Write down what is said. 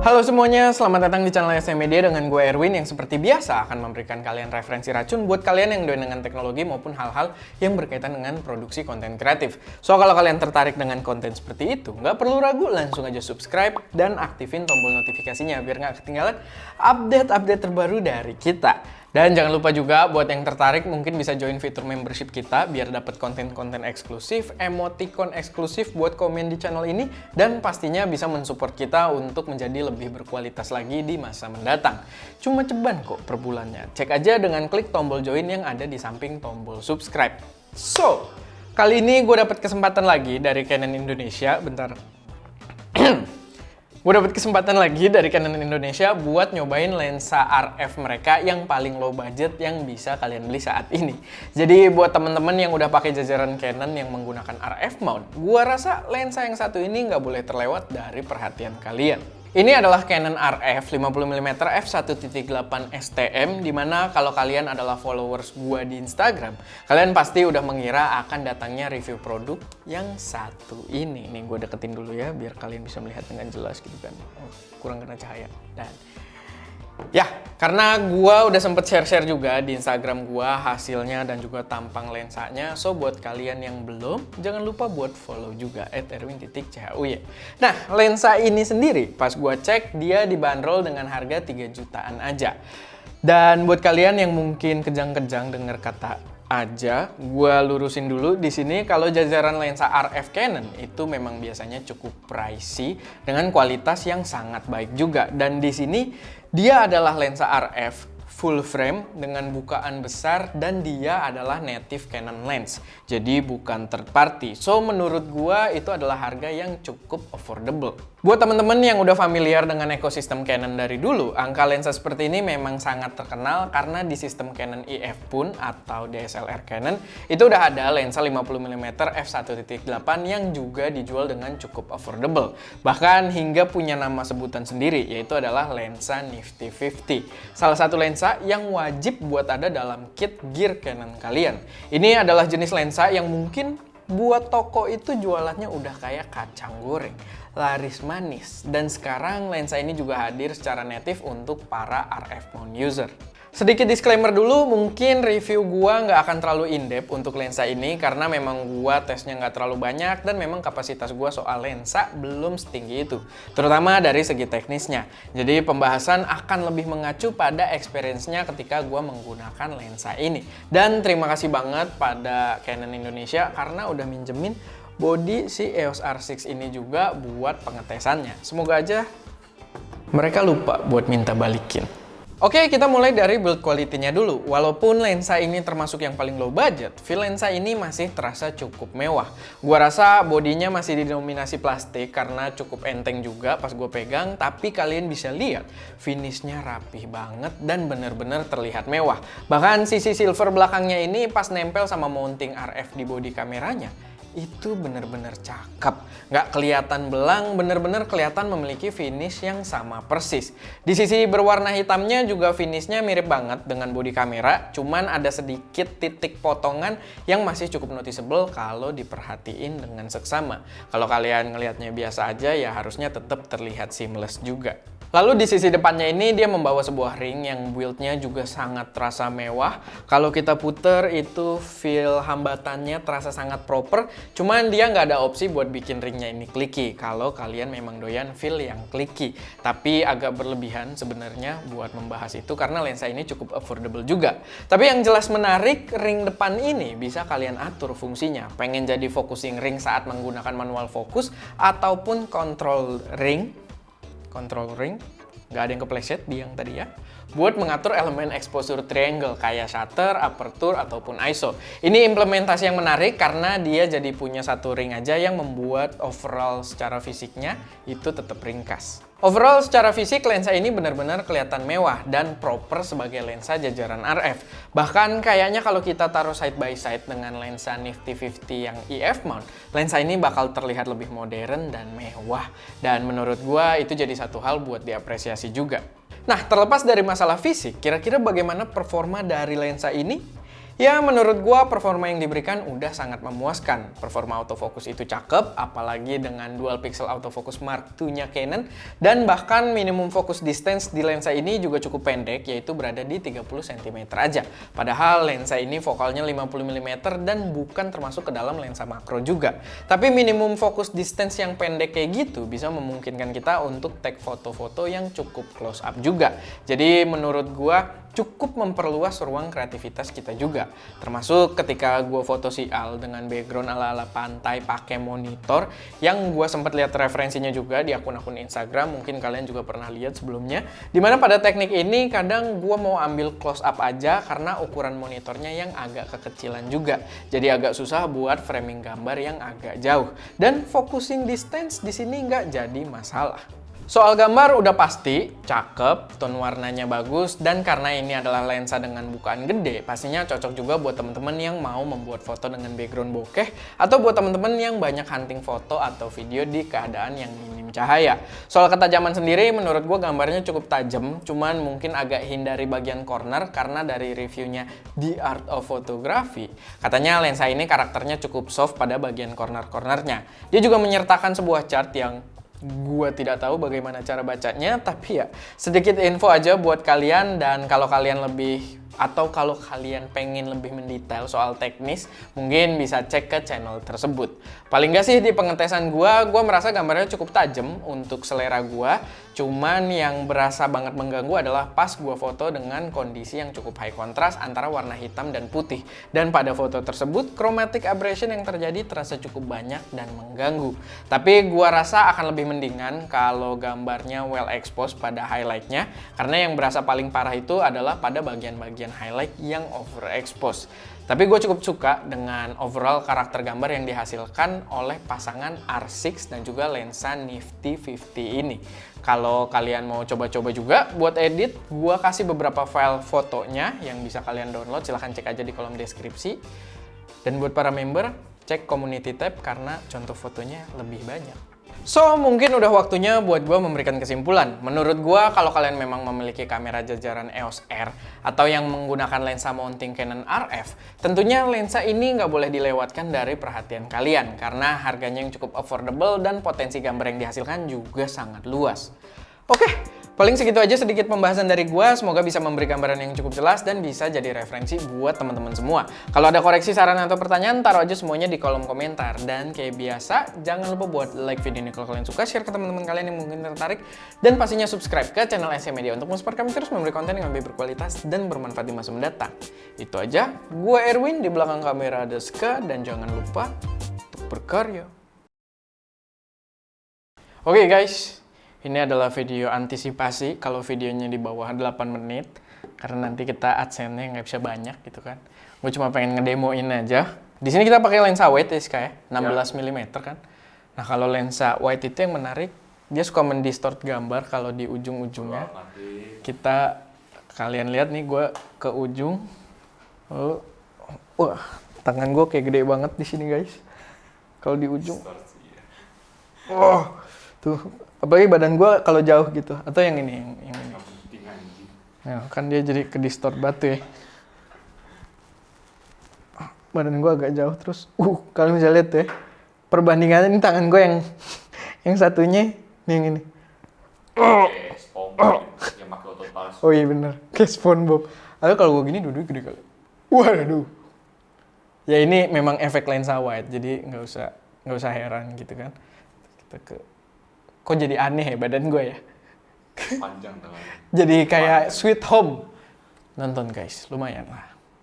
Halo semuanya, selamat datang di channel SM Media dengan gue Erwin yang seperti biasa akan memberikan kalian referensi racun buat kalian yang doyan dengan teknologi maupun hal-hal yang berkaitan dengan produksi konten kreatif. So, kalau kalian tertarik dengan konten seperti itu, nggak perlu ragu, langsung aja subscribe dan aktifin tombol notifikasinya biar nggak ketinggalan update-update terbaru dari kita. Dan jangan lupa juga buat yang tertarik mungkin bisa join fitur membership kita biar dapat konten-konten eksklusif, emoticon eksklusif buat komen di channel ini, dan pastinya bisa mensupport kita untuk menjadi lebih berkualitas lagi di masa mendatang. Cuma ceban kok per bulannya. Cek aja dengan klik tombol join yang ada di samping tombol subscribe. So, kali ini gue dapat kesempatan lagi dari Canon Indonesia. Bentar. Gue dapet kesempatan lagi dari Canon Indonesia buat nyobain lensa RF mereka yang paling low budget yang bisa kalian beli saat ini. Jadi buat temen-temen yang udah pakai jajaran Canon yang menggunakan RF mount, gue rasa lensa yang satu ini nggak boleh terlewat dari perhatian kalian. Ini adalah Canon RF 50mm f1.8 STM, dimana kalau kalian adalah followers gua di Instagram, kalian pasti udah mengira akan datangnya review produk yang satu ini. Nih gue deketin dulu ya, biar kalian bisa melihat dengan jelas gitu kan. Oh, kurang kena cahaya. Dan ya, karena gua udah sempet share-share juga di Instagram gua hasilnya dan juga tampang lensanya. So, buat kalian yang belum, jangan lupa buat follow juga @erwin.chuy. Nah, lensa ini sendiri pas gua cek dia dibanderol dengan harga 3 jutaan aja. Dan buat kalian yang mungkin kejang-kejang denger kata aja, gue lurusin dulu di sini kalau jajaran lensa RF Canon itu memang biasanya cukup pricey dengan kualitas yang sangat baik juga. Dan di sini dia adalah lensa RF full frame dengan bukaan besar dan dia adalah native Canon lens. Jadi bukan third party. So menurut gua itu adalah harga yang cukup affordable. Buat teman-teman yang udah familiar dengan ekosistem Canon dari dulu, angka lensa seperti ini memang sangat terkenal karena di sistem Canon EF pun atau DSLR Canon itu udah ada lensa 50mm f1.8 yang juga dijual dengan cukup affordable. Bahkan hingga punya nama sebutan sendiri, yaitu adalah lensa Nifty 50. Salah satu lensa yang wajib buat ada dalam kit gear Canon kalian. Ini adalah jenis lensa yang mungkin buat toko itu jualannya udah kayak kacang goreng, laris manis. Dan sekarang lensa ini juga hadir secara native untuk para RF mount user. Sedikit disclaimer dulu, mungkin review gua nggak akan terlalu in-depth untuk lensa ini karena memang gua tesnya nggak terlalu banyak dan memang kapasitas gua soal lensa belum setinggi itu, terutama dari segi teknisnya. Jadi pembahasan akan lebih mengacu pada experience-nya ketika gua menggunakan lensa ini. Dan terima kasih banget pada Canon Indonesia karena udah minjemin body si EOS R6 ini juga buat pengetesannya. Semoga aja mereka lupa buat minta balikin. Oke, kita mulai dari build quality-nya dulu. Walaupun lensa ini termasuk yang paling low budget, feel lensa ini masih terasa cukup mewah. Gua rasa bodinya masih didominasi plastik karena cukup enteng juga pas gue pegang, tapi kalian bisa lihat finishnya rapih banget dan bener-bener terlihat mewah. Bahkan sisi silver belakangnya ini pas nempel sama mounting RF di bodi kameranya, itu bener-bener cakep. Nggak kelihatan belang, bener-bener kelihatan memiliki finish yang sama persis. Di sisi berwarna hitamnya juga finishnya mirip banget dengan bodi kamera, cuman ada sedikit titik potongan yang masih cukup noticeable kalau diperhatiin dengan seksama. Kalau kalian ngelihatnya biasa aja ya harusnya tetap terlihat seamless juga. Lalu di sisi depannya ini dia membawa sebuah ring yang build-nya juga sangat terasa mewah. Kalau kita puter itu feel hambatannya terasa sangat proper. Cuman dia nggak ada opsi buat bikin ringnya ini clicky kalau kalian memang doyan feel yang clicky. Tapi agak berlebihan sebenarnya buat membahas itu karena lensa ini cukup affordable juga. Tapi yang jelas menarik, ring depan ini bisa kalian atur fungsinya. Pengen jadi focusing ring saat menggunakan manual fokus ataupun control ring, nggak ada yang kepleset di yang tadi ya, buat mengatur elemen exposure triangle kayak shutter, aperture, ataupun ISO. Ini implementasi yang menarik karena dia jadi punya satu ring aja yang membuat overall secara fisiknya itu tetap ringkas. Overall secara fisik lensa ini benar-benar kelihatan mewah dan proper sebagai lensa jajaran RF. Bahkan kayaknya kalau kita taruh side by side dengan lensa Nifty 50 yang EF mount, lensa ini bakal terlihat lebih modern dan mewah. Dan menurut gua itu jadi satu hal buat diapresiasi juga. Nah, terlepas dari masalah fisik, kira-kira bagaimana performa dari lensa ini? Ya, menurut gua performa yang diberikan udah sangat memuaskan. Performa autofocus itu cakep, apalagi dengan dual pixel autofocus Mark II-nya Canon, dan bahkan minimum focus distance di lensa ini juga cukup pendek, yaitu berada di 30 cm aja. Padahal lensa ini fokalnya 50 mm dan bukan termasuk ke dalam lensa makro juga. Tapi minimum focus distance yang pendek kayak gitu bisa memungkinkan kita untuk take foto-foto yang cukup close up juga. Jadi menurut gua cukup memperluas ruang kreativitas kita juga. Termasuk ketika gue foto si Al dengan background ala-ala pantai pakai monitor yang gue sempat lihat referensinya juga di akun-akun Instagram, mungkin kalian juga pernah lihat sebelumnya. Dimana pada teknik ini kadang gue mau ambil close up aja karena ukuran monitornya yang agak kekecilan juga. Jadi agak susah buat framing gambar yang agak jauh. Dan focusing distance di sini nggak jadi masalah. Soal gambar udah pasti, cakep, tone warnanya bagus, dan karena ini adalah lensa dengan bukaan gede, pastinya cocok juga buat temen-temen yang mau membuat foto dengan background bokeh, atau buat temen-temen yang banyak hunting foto atau video di keadaan yang minim cahaya. Soal ketajaman sendiri, menurut gue gambarnya cukup tajam, cuman mungkin agak hindari bagian corner karena dari reviewnya The Art of Photography, katanya lensa ini karakternya cukup soft pada bagian corner-cornernya. Dia juga menyertakan sebuah chart yang gua tidak tahu bagaimana cara bacanya, tapi ya sedikit info aja buat kalian, dan kalau kalian pengen lebih mendetail soal teknis, mungkin bisa cek ke channel tersebut. Paling nggak sih di pengetesan gua merasa gambarnya cukup tajam untuk selera gua. Cuman yang berasa banget mengganggu adalah pas gua foto dengan kondisi yang cukup high contrast antara warna hitam dan putih. Dan pada foto tersebut, chromatic aberration yang terjadi terasa cukup banyak dan mengganggu. Tapi gua rasa akan lebih mendingan kalau gambarnya well exposed pada highlightnya, karena yang berasa paling parah itu adalah pada bagian-bagian highlight yang overexposed. Tapi gue cukup suka dengan overall karakter gambar yang dihasilkan oleh pasangan R6 dan juga lensa Nifty 50 ini. Kalau kalian mau coba-coba juga buat edit, gue kasih beberapa file fotonya yang bisa kalian download, silahkan cek aja di kolom deskripsi. Dan buat para member, cek community tab karena contoh fotonya lebih banyak. So, mungkin udah waktunya buat gue memberikan kesimpulan. Menurut gue, kalau kalian memang memiliki kamera jajaran EOS R atau yang menggunakan lensa mounting Canon RF, tentunya lensa ini nggak boleh dilewatkan dari perhatian kalian karena harganya yang cukup affordable dan potensi gambar yang dihasilkan juga sangat luas. Oke, paling segitu aja sedikit pembahasan dari gua. Semoga bisa memberi gambaran yang cukup jelas dan bisa jadi referensi buat teman-teman semua. Kalau ada koreksi, saran, atau pertanyaan, taruh aja semuanya di kolom komentar. Dan kayak biasa, jangan lupa buat like video ini kalau kalian suka, share ke teman-teman kalian yang mungkin tertarik, dan pastinya subscribe ke channel SC Media untuk mensupport kami terus memberi konten yang lebih berkualitas dan bermanfaat di masa mendatang. Itu aja, gua Erwin, di belakang kamera ada Ska, dan jangan lupa untuk berkarya. Oke guys. Ini adalah video antisipasi kalau videonya di bawah 8 menit. Karena nanti kita AdSense-nya nggak bisa banyak gitu kan. Gue cuma pengen ngedemoin aja. Di sini kita pakai lensa wide ya, kayak 16 mm kan. Nah kalau lensa wide itu yang menarik, dia suka mendistort gambar kalau di ujung-ujungnya. Kalian lihat nih, gue ke ujung. Wah, tangan gue kayak gede banget di sini guys. Kalau di ujung. Oh, tuh. Apalagi badan gue kalau jauh gitu, atau yang ini, yang ini. Nah, kan dia jadi ke distort batu ya. Badan gue agak jauh terus. Kalian bisa lihat ya. Perbandingannya ini tangan gue yang satunya nih, yang ini. Oh iya bener, kayak SpongeBob. Atau kalau gue gini duduk gede kali. Waduh. Ya ini memang efek lensa wide, jadi nggak usah heran gitu kan. Kita kok jadi aneh ya badan gue ya? Panjang tangannya. Jadi kayak Sweet Home. Nonton guys, lumayan lah.